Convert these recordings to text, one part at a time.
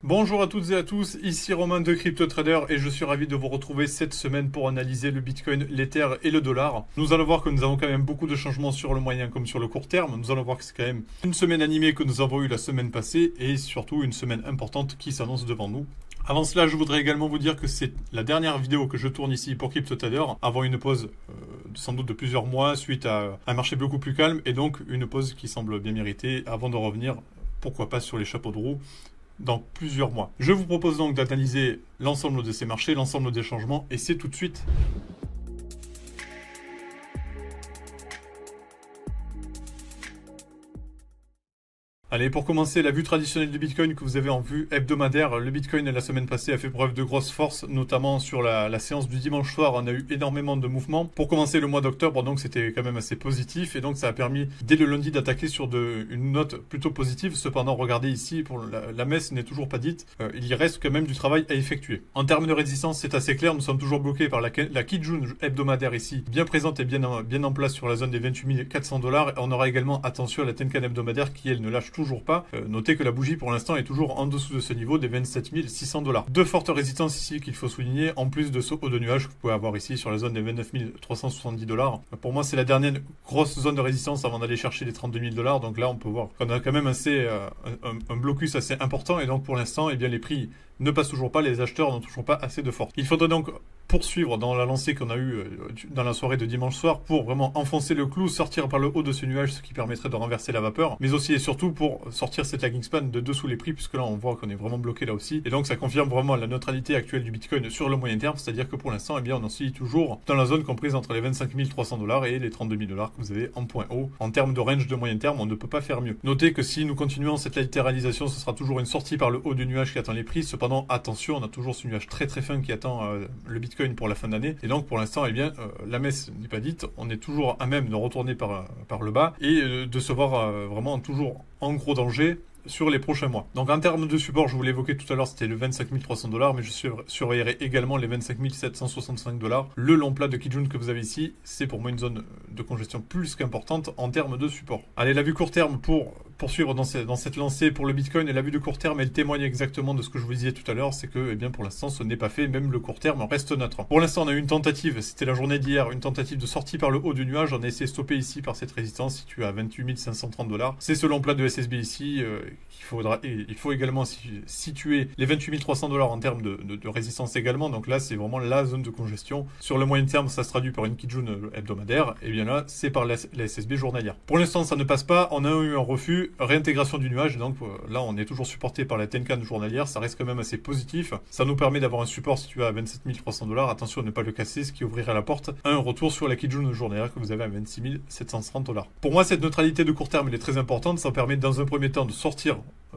Bonjour à toutes et à tous, ici Romain de CryptoTrader et je suis ravi de vous retrouver cette semaine pour analyser le Bitcoin, l'Ether et le dollar. Nous allons voir que nous avons quand même beaucoup de changements sur le moyen comme sur le court terme. Nous allons voir que c'est quand même une semaine animée que nous avons eue la semaine passée et surtout une semaine importante qui s'annonce devant nous. Avant cela, je voudrais également vous dire que c'est la dernière vidéo que je tourne ici pour CryptoTrader avant une pause sans doute de plusieurs mois suite à un marché beaucoup plus calme et donc une pause qui semble bien méritée avant de revenir, pourquoi pas, sur les chapeaux de roue dans plusieurs mois. Je vous propose donc d'analyser l'ensemble de ces marchés, l'ensemble des changements, et c'est tout de suite. Allez, pour commencer, la vue traditionnelle du Bitcoin que vous avez en vue hebdomadaire. Le Bitcoin, la semaine passée, a fait preuve de grosse force, notamment sur la séance du dimanche soir. On a eu énormément de mouvements. Pour commencer le mois d'octobre, donc c'était quand même assez positif. Et donc ça a permis, dès le lundi, d'attaquer sur une note plutôt positive. Cependant, regardez ici, pour la messe n'est toujours pas dite. Il y reste quand même du travail à effectuer. En termes de résistance, c'est assez clair. Nous sommes toujours bloqués par la Kijun hebdomadaire ici, bien présente et bien en place sur la zone des 28 400 $. On aura également attention à la Tenkan hebdomadaire qui, elle, ne lâche toujours pas. Notez que la bougie pour l'instant est toujours en dessous de ce niveau des 27 600 $. Deux fortes résistances ici qu'il faut souligner, en plus de ce haut de nuage que vous pouvez avoir ici sur la zone des 29 370 $. Pour moi, c'est la dernière grosse zone de résistance avant d'aller chercher les 32 000 $. Donc là, on peut voir qu'on a quand même un blocus assez important. Et donc pour l'instant, eh bien, les prix ne passent toujours pas, les acheteurs n'ont toujours pas assez de force. Il faudrait donc poursuivre dans la lancée qu'on a eue dans la soirée de dimanche soir pour vraiment enfoncer le clou, sortir par le haut de ce nuage, ce qui permettrait de renverser la vapeur, mais aussi et surtout pour sortir cette lagging span de dessous les prix, puisque là on voit qu'on est vraiment bloqué là aussi, et donc ça confirme vraiment la neutralité actuelle du Bitcoin sur le moyen terme, c'est-à-dire que pour l'instant, eh bien, on oscille toujours dans la zone comprise entre les 25 300 $ et les 32 000 $ que vous avez en point haut. En termes de range de moyen terme, on ne peut pas faire mieux. Notez que si nous continuons cette latéralisation, ce sera toujours une sortie par le haut du nuage qui attend les prix. Cependant, attention, on a toujours ce nuage très très fin qui attend le Bitcoin pour la fin d'année. Et donc pour l'instant, eh bien, la messe n'est pas dite. On est toujours à même de retourner par le bas et de se voir vraiment toujours en gros danger sur les prochains mois. Donc en termes de support, je vous l'ai évoqué tout à l'heure, c'était le 25 300 $, mais je surveillerai également les 25 765 $. Le long plat de Kijun que vous avez ici, c'est pour moi une zone de congestion plus qu'importante en termes de support. Allez, la vue court terme pour poursuivre dans cette lancée pour le Bitcoin, et la vue de court terme, elle témoigne exactement de ce que je vous disais tout à l'heure, c'est que, eh bien, pour l'instant, ce n'est pas fait, même le court terme reste neutre. Pour l'instant, on a eu une tentative, c'était la journée d'hier, une tentative de sortie par le haut du nuage. On a essayé de stopper ici par cette résistance située à 28 530 $. C'est ce long plat de SSB ici il faut également situer les 28 300 $ en termes de résistance également. Donc là, c'est vraiment la zone de congestion. Sur le moyen terme, ça se traduit par une Kijun hebdomadaire. Et bien là, c'est par la SSB journalière. Pour l'instant, ça ne passe pas. On a eu un refus, réintégration du nuage. Donc là, on est toujours supporté par la Tenkan journalière. Ça reste quand même assez positif. Ça nous permet d'avoir un support situé à 27 300 $. Attention à ne pas le casser, ce qui ouvrirait la porte à un retour sur la Kijun journalière que vous avez à 26 730 $. Pour moi, cette neutralité de court terme, elle est très importante. Ça permet dans un premier temps de sortir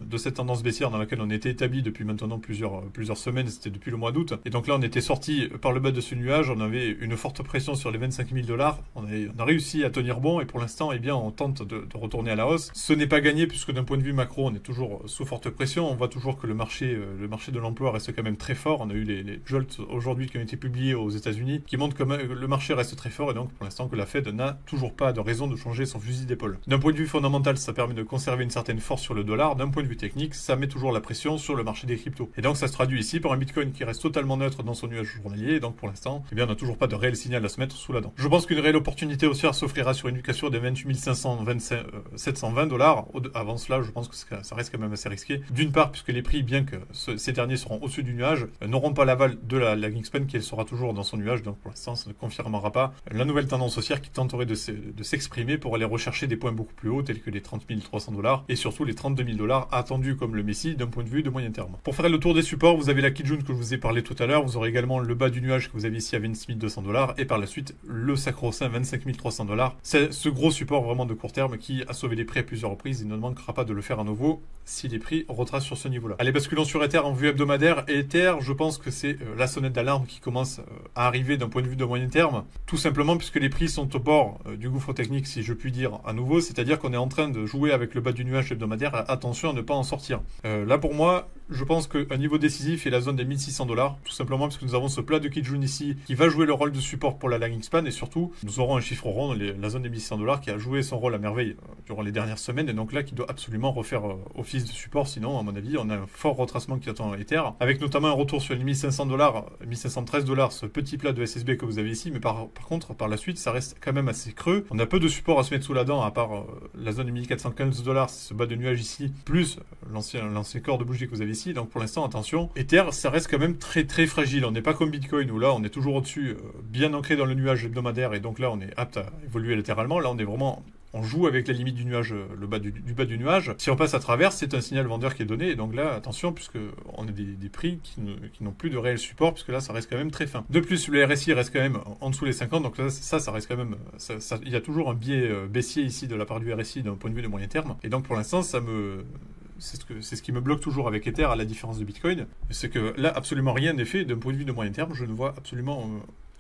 de cette tendance baissière dans laquelle on était établi depuis maintenant plusieurs semaines, c'était depuis le mois d'août. Et donc là, on était sorti par le bas de ce nuage, on avait une forte pression sur les 25 000 $. On a réussi à tenir bon et pour l'instant, eh bien, on tente de retourner à la hausse. Ce n'est pas gagné puisque d'un point de vue macro, on est toujours sous forte pression. On voit toujours que le marché de l'emploi reste quand même très fort. On a eu les jolts aujourd'hui qui ont été publiés aux États-Unis qui montrent que le marché reste très fort et donc pour l'instant que la Fed n'a toujours pas de raison de changer son fusil d'épaule. D'un point de vue fondamental, ça permet de conserver une certaine force sur le dollar. D'un point de vue technique, ça met toujours la pression sur le marché des cryptos. Et donc ça se traduit ici par un Bitcoin qui reste totalement neutre dans son nuage journalier. Et donc pour l'instant, eh bien, on n'a toujours pas de réel signal à se mettre sous la dent. Je pense qu'une réelle opportunité haussière s'offrira sur une cassure des 28 720 $. Avant cela, je pense que ça reste quand même assez risqué. D'une part, puisque les prix, bien que ces derniers seront au-dessus du nuage, n'auront pas l'aval de la lagging span qui sera toujours dans son nuage. Donc pour l'instant, ça ne confirmera pas la nouvelle tendance haussière qui tenterait de s'exprimer pour aller rechercher des points beaucoup plus hauts tels que les 30 300 $ et surtout les 32 000 $ attendus comme le Messi d'un point de vue de moyen terme. Pour faire le tour des supports, vous avez la Kijun que je vous ai parlé tout à l'heure, vous aurez également le bas du nuage que vous avez ici à 26 200 $ et par la suite le sacro-saint 25 300 $. C'est ce gros support vraiment de court terme qui a sauvé les prix à plusieurs reprises. Il ne manquera pas de le faire à nouveau si les prix retracent sur ce niveau-là. Allez, basculons sur Ether en vue hebdomadaire. Et Ether, je pense que c'est la sonnette d'alarme qui commence à arriver d'un point de vue de moyen terme, tout simplement puisque les prix sont au bord du gouffre technique, si je puis dire à nouveau, c'est-à-dire qu'on est en train de jouer avec le bas du nuage hebdomadaire. Attention ne pas en sortir. Là pour moi, je pense qu'un niveau décisif est la zone des 1600 $, tout simplement parce que nous avons ce plat de Kijun ici qui va jouer le rôle de support pour la lagging span et surtout nous aurons un chiffre rond, la zone des 1600 $ qui a joué son rôle à merveille durant les dernières semaines et donc là qui doit absolument refaire office de support, sinon à mon avis on a un fort retracement qui attend Ether, avec notamment un retour sur les 1500 $, 1513 $, ce petit plat de SSB que vous avez ici, mais par contre par la suite ça reste quand même assez creux, on a peu de support à se mettre sous la dent à part la zone des 1415 $, ce bas de nuage ici, plus l'ancien corps de bougie que vous avez ici, donc pour l'instant attention, Ether ça reste quand même très très fragile, on n'est pas comme Bitcoin où là on est toujours au-dessus, bien ancré dans le nuage hebdomadaire et donc là on est apte à évoluer latéralement, là on est vraiment... On joue avec la limite du nuage, le bas du bas du nuage. Si on passe à travers, c'est un signal vendeur qui est donné. Et donc là, attention, puisque on a des prix qui n'ont plus de réel support, puisque là, ça reste quand même très fin. De plus, le RSI reste quand même en dessous les 50. Donc là, ça reste quand même... il y a toujours un biais baissier ici de la part du RSI d'un point de vue de moyen terme. Et donc pour l'instant, c'est ce qui me bloque toujours avec Ether, à la différence de Bitcoin. C'est que là, absolument rien n'est fait d'un point de vue de moyen terme. Je ne vois absolument...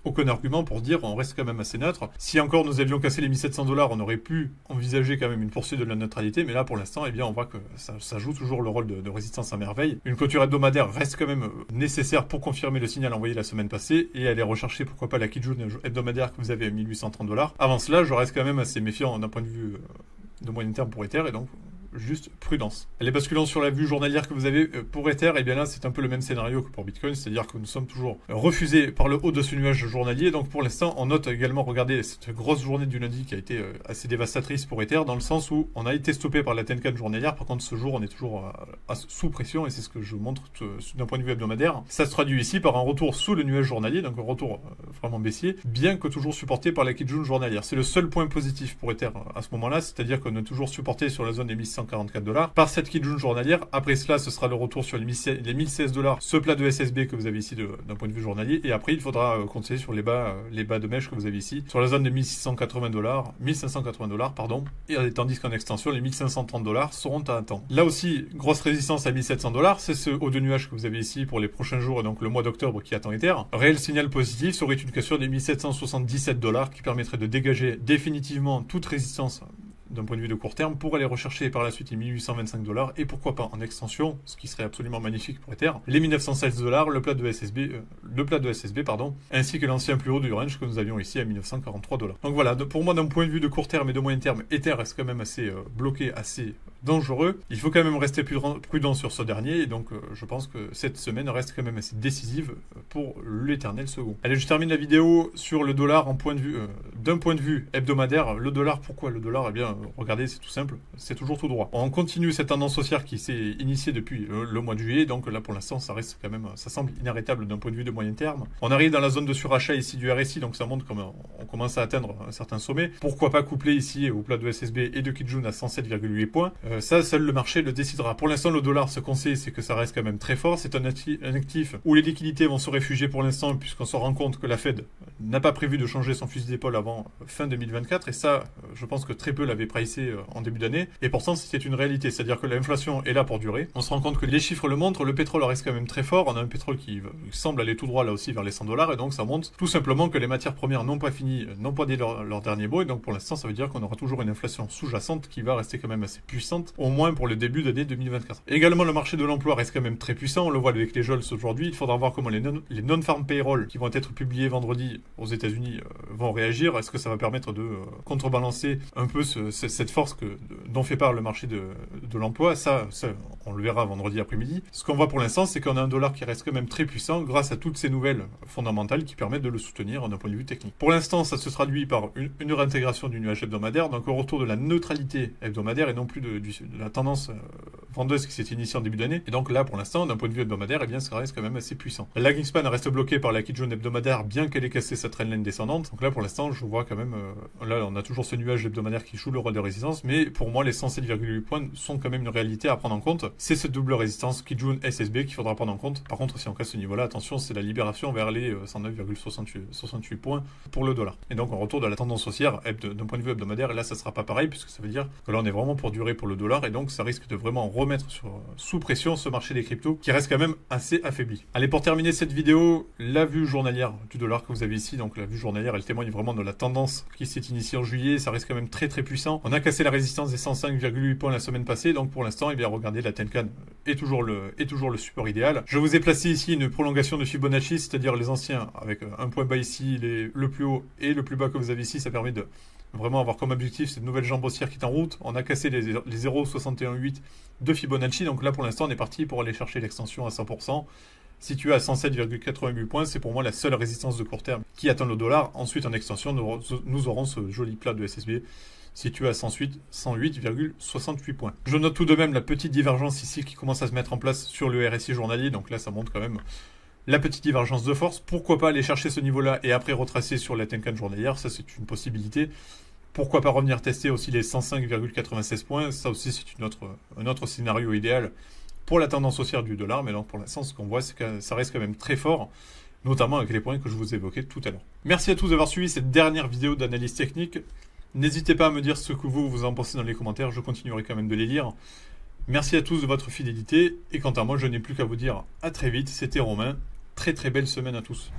aucun argument pour dire on reste quand même assez neutre. Si encore nous avions cassé les 1700 $, on aurait pu envisager quand même une poursuite de la neutralité, mais là pour l'instant, eh bien, on voit que ça joue toujours le rôle de résistance à merveille. Une clôture hebdomadaire reste quand même nécessaire pour confirmer le signal envoyé la semaine passée et aller rechercher pourquoi pas la Kijun hebdomadaire que vous avez à 1830 $. Avant cela, je reste quand même assez méfiant d'un point de vue de moyen terme pour Ether et donc juste prudence. Les basculants sur la vue journalière que vous avez pour Ether, et bien là c'est un peu le même scénario que pour Bitcoin, c'est-à-dire que nous sommes toujours refusés par le haut de ce nuage journalier, donc pour l'instant on note également, regardez cette grosse journée du lundi qui a été assez dévastatrice pour Ether, dans le sens où on a été stoppé par la Tenkan journalière, par contre ce jour on est toujours sous pression, et c'est ce que je montre d'un point de vue hebdomadaire. Ça se traduit ici par un retour sous le nuage journalier, donc un retour vraiment baissier, bien que toujours supporté par la Kijun journalière. C'est le seul point positif pour Ether à ce moment-là, c'est-à-dire qu'on est toujours supporté sur la zone des 1144 $ par cette Kijun journalière. Après cela, ce sera le retour sur les 1016 $, ce plat de SSB que vous avez ici d'un point de vue journalier, et après il faudra compter sur les bas de mèche que vous avez ici, sur la zone des 1680 $, 1580 $, pardon, et tandis qu'en extension, les 1530 $ seront à attendre. Là aussi, grosse résistance à 1700 $, c'est ce haut de nuage que vous avez ici pour les prochains jours, et donc le mois d'octobre qui attend Ether. Réel signal positif serait une cassure des 1777 $ qui permettrait de dégager définitivement toute résistance d'un point de vue de court terme pour aller rechercher par la suite les 1825 $ et pourquoi pas en extension, ce qui serait absolument magnifique pour Ether, les 1916 $, le plat de SSB, ainsi que l'ancien plus haut du range que nous avions ici à 1943 $. Donc voilà, pour moi d'un point de vue de court terme et de moyen terme, Ether reste quand même assez bloqué, assez dangereux. Il faut quand même rester prudent sur ce dernier et donc je pense que cette semaine reste quand même assez décisive pour l'éternel second. Allez, je termine la vidéo sur le dollar d'un point de vue hebdomadaire. Le dollar, pourquoi le dollar? Eh bien, regardez, c'est tout simple, c'est toujours tout droit. On continue cette tendance haussière qui s'est initiée depuis le mois de juillet, donc là pour l'instant ça reste quand même, ça semble inarrêtable d'un point de vue de moyen terme. On arrive dans la zone de surachat ici du RSI, donc ça montre comment on commence à atteindre un certain sommet. Pourquoi pas coupler ici au plat de SSB et de Kijun à 107,8 points. Ça, seul le marché le décidera. Pour l'instant, le dollar, ce qu'on sait, c'est que ça reste quand même très fort. C'est un actif où les liquidités vont se réfugier pour l'instant, puisqu'on se rend compte que la Fed n'a pas prévu de changer son fusil d'épaule avant fin 2024, et ça, je pense que très peu l'avaient pricé en début d'année, et pourtant c'était une réalité, c'est-à-dire que l'inflation est là pour durer. On se rend compte que les chiffres le montrent, le pétrole reste quand même très fort, on a un pétrole qui semble aller tout droit là aussi vers les 100 $, et donc ça montre tout simplement que les matières premières n'ont pas dit leur dernier mot, et donc pour l'instant ça veut dire qu'on aura toujours une inflation sous-jacente qui va rester quand même assez puissante, au moins pour le début d'année 2024. Également, le marché de l'emploi reste quand même très puissant, on le voit avec les JOLTS aujourd'hui, il faudra voir comment les non-farm payroll qui vont être publiés vendredi aux États-Unis vont réagir. Est-ce que ça va permettre de contrebalancer un peu cette force dont fait part le marché de l'emploi? Ça, on le verra vendredi après-midi. Ce qu'on voit pour l'instant, c'est qu'on a un dollar qui reste quand même très puissant grâce à toutes ces nouvelles fondamentales qui permettent de le soutenir d'un point de vue technique. Pour l'instant, ça se traduit par une réintégration du nuage hebdomadaire, donc au retour de la neutralité hebdomadaire et non plus de la tendance vendeuse qui s'est initiée en début d'année. Et donc là, pour l'instant, d'un point de vue hebdomadaire, eh bien, ça reste quand même assez puissant. La lagging span reste bloquée par la Kijun hebdomadaire, bien qu'elle ait cassé sa trendline descendante. Donc là, pour l'instant, je vois quand même, là, on a toujours ce nuage hebdomadaire qui joue le rôle de résistance, mais pour moi, les 107,8 points sont quand même une réalité à prendre en compte. C'est cette double résistance Kijun SSB qu'il faudra prendre en compte. Par contre, si on casse ce niveau-là, attention, c'est la libération vers les 109,68 points pour le dollar. Et donc, on retourne à la tendance haussière d'un point de vue hebdomadaire, et là, ça sera pas pareil, puisque ça veut dire que là, on est vraiment pour durer pour le dollar, et donc, ça risque de vraiment remettre sous pression ce marché des cryptos qui reste quand même assez affaibli. Allez, pour terminer cette vidéo, la vue journalière du dollar que vous avez ici, donc la vue journalière, elle témoigne vraiment de la tendance qui s'est initiée en juillet, ça reste quand même très puissant. On a cassé la résistance des 105,8 points la semaine passée, donc pour l'instant, eh bien regardez, la Tenkan est toujours le support idéal. Je vous ai placé ici une prolongation de Fibonacci, c'est-à-dire les anciens, avec un point bas ici, le plus haut et le plus bas que vous avez ici, ça permet de vraiment avoir comme objectif cette nouvelle jambe haussière qui est en route. On a cassé les 0,618 de Fibonacci, donc là pour l'instant on est parti pour aller chercher l'extension à 100%. Situé à 107,88 points, c'est pour moi la seule résistance de court terme qui atteint le dollar. Ensuite en extension, nous aurons ce joli plat de SSB situé à 108,68 points. Je note tout de même la petite divergence ici qui commence à se mettre en place sur le RSI journalier, donc là ça montre quand même la petite divergence de force. Pourquoi pas aller chercher ce niveau-là et après retracer sur la Tenkan journalière, ça c'est une possibilité. Pourquoi pas revenir tester aussi les 105,96 points, ça aussi c'est un autre scénario idéal pour la tendance haussière du dollar, mais alors pour l'instant ce qu'on voit c'est que ça reste quand même très fort, notamment avec les points que je vous évoquais tout à l'heure. Merci à tous d'avoir suivi cette dernière vidéo d'analyse technique. N'hésitez pas à me dire ce que vous en pensez dans les commentaires, je continuerai quand même de les lire. Merci à tous de votre fidélité, et quant à moi je n'ai plus qu'à vous dire à très vite, c'était Romain, très belle semaine à tous.